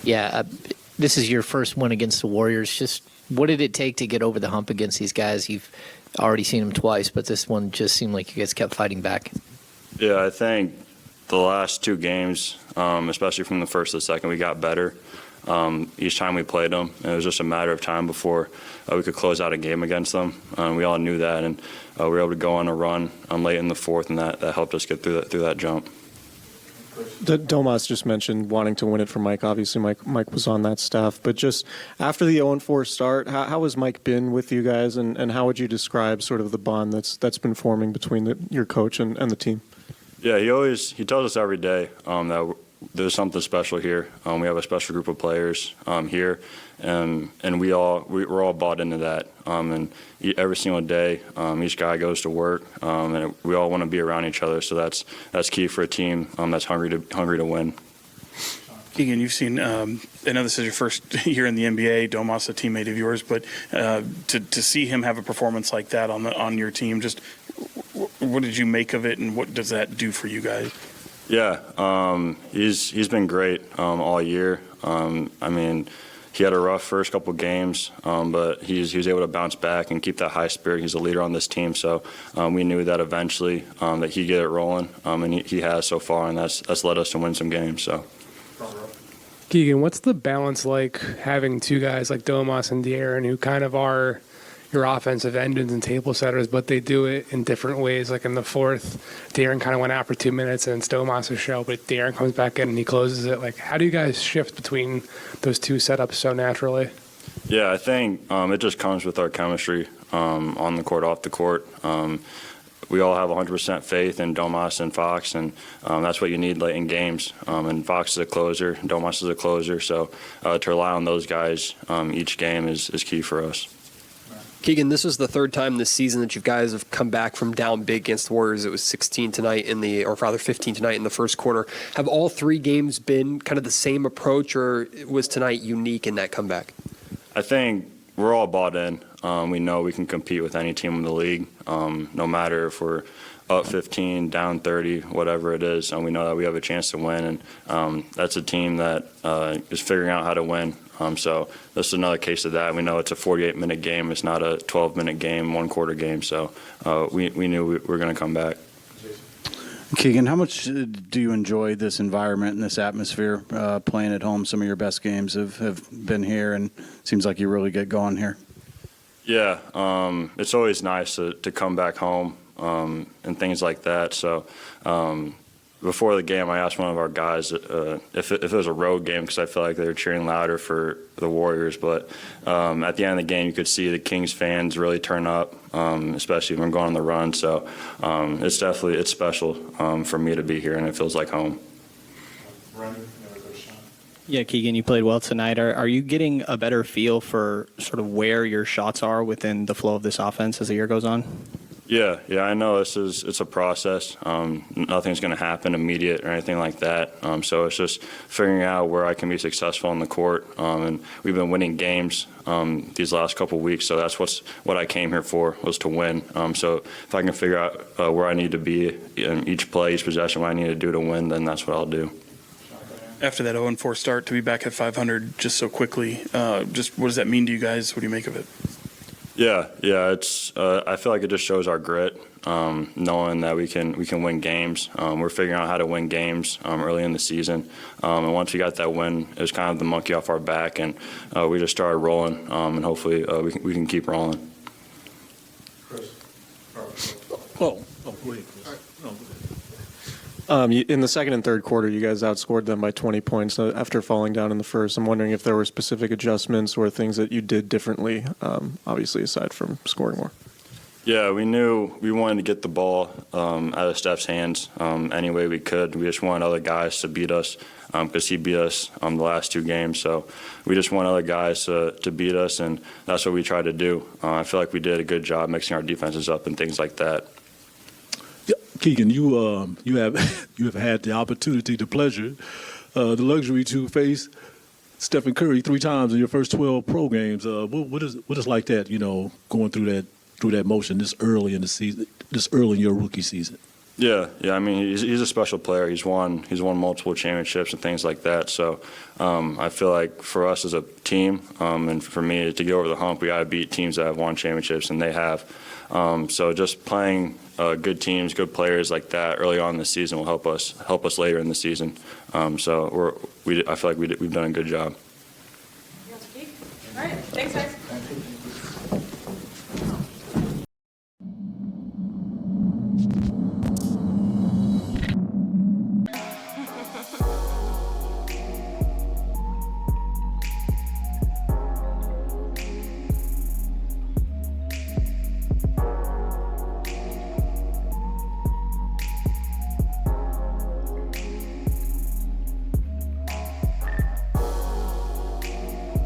Yeah, this is your first one against the Warriors. Just what did it take to get over the hump against these guys? You've already seen them twice, but this one just seemed like you guys kept fighting back. Yeah, I think the last two games, especially from the first to the second, we got better. Each time we played them, and it was just a matter of time before we could close out a game against them. We all knew that, and we were able to go on a run late in the fourth, and that helped us get through that jump. Domas just mentioned wanting to win it for Mike. Obviously, Mike was on that staff. But just after the 0-4 start, how has Mike been with you guys, and how would you describe sort of the bond that's been forming between your coach and the team? Yeah, he tells us every day that there's something special here. We have a special group of players here, and we're all bought into that. And every single day, each guy goes to work, and we all want to be around each other. So that's key for a team that's hungry to win. Keegan, you've seen. I know this is your first year in the NBA. Domas, a teammate of yours, but to see him have a performance like that on your team, just what did you make of it, and what does that do for you guys? Yeah, he's been great all year. I mean, he had a rough first couple games, but he was able to bounce back and keep that high spirit. He's a leader on this team, so we knew that eventually that he'd get it rolling, and he has so far, and that's led us to win some games. So. Keegan, what's the balance like having two guys like Domas and De'Aaron who kind of are your offensive engines and table setters, but they do it in different ways? Like in the fourth, De'Aaron kind of went out for 2 minutes and it's Domas' show, but De'Aaron comes back in and he closes it. Like, how do you guys shift between those two setups so naturally? Yeah, I think it just comes with our chemistry on the court, off the court. We all have 100% faith in Domas and Fox, and that's what you need late in games. And Fox is a closer, Domas is a closer, so to rely on those guys each game is key for us. Keegan, this is the third time this season that you guys have come back from down big against the Warriors. It was 16 tonight or rather 15 tonight in the first quarter. Have all three games been kind of the same approach, or was tonight unique in that comeback? I think we're all bought in. We know we can compete with any team in the league, no matter if we're up 15, down 30, whatever it is. We know that we have a chance to win, and that's a team that is figuring out how to win. So this is another case of that. We know it's a 48-minute game. It's not a 12-minute game, one-quarter game. So we knew we were going to come back. Keegan, how much do you enjoy this environment and this atmosphere playing at home? Some of your best games have been here, and it seems like you really get going here. Yeah, it's always nice to come back home and things like that. So before the game, I asked one of our guys if it was a road game, because I felt like they were cheering louder for the Warriors. But at the end of the game, you could see the Kings fans really turn up, especially when we're going on the run. So it's special for me to be here, and it feels like home. Yeah, Keegan, you played well tonight. Are you getting a better feel for sort of where your shots are within the flow of this offense as the year goes on? Yeah, I know it's a process. Nothing's going to happen immediate or anything like that. So it's just figuring out where I can be successful on the court. And we've been winning games these last couple of weeks, so that's what I came here for, was to win. So if I can figure out where I need to be in each play, each possession, what I need to do to win, then that's what I'll do. After that 0-4 start, to be back at 500 just so quickly, just what does that mean to you guys? What do you make of it? Yeah. It's. I feel like it just shows our grit, knowing that we can win games. We're figuring out how to win games early in the season, and once we got that win, it was kind of the monkey off our back, and we just started rolling, and hopefully we can keep rolling. Chris. Oh, go ahead, Chris. In the second and third quarter, you guys outscored them by 20 points after falling down in the first. I'm wondering if there were specific adjustments or things that you did differently, obviously, aside from scoring more. Yeah, we knew we wanted to get the ball out of Steph's hands any way we could. We just wanted other guys to beat us because he beat us the last two games. So we just want other guys to beat us, and that's what we tried to do. I feel like we did a good job mixing our defenses up and things like that. Keegan, you have had the opportunity, the pleasure, the luxury to face Stephen Curry 3 times in your first 12 pro games. What is like that? Going through that motion this early in the season, this early in your rookie season. Yeah. I mean, he's a special player. He's won multiple championships and things like that. So I feel like for us as a team, and for me to get over the hump, we got to beat teams that have won championships, and they have. So just playing good teams, good players like that early on in the season will help us later in the season. So I feel like we've done a good job. All right, thanks, guys.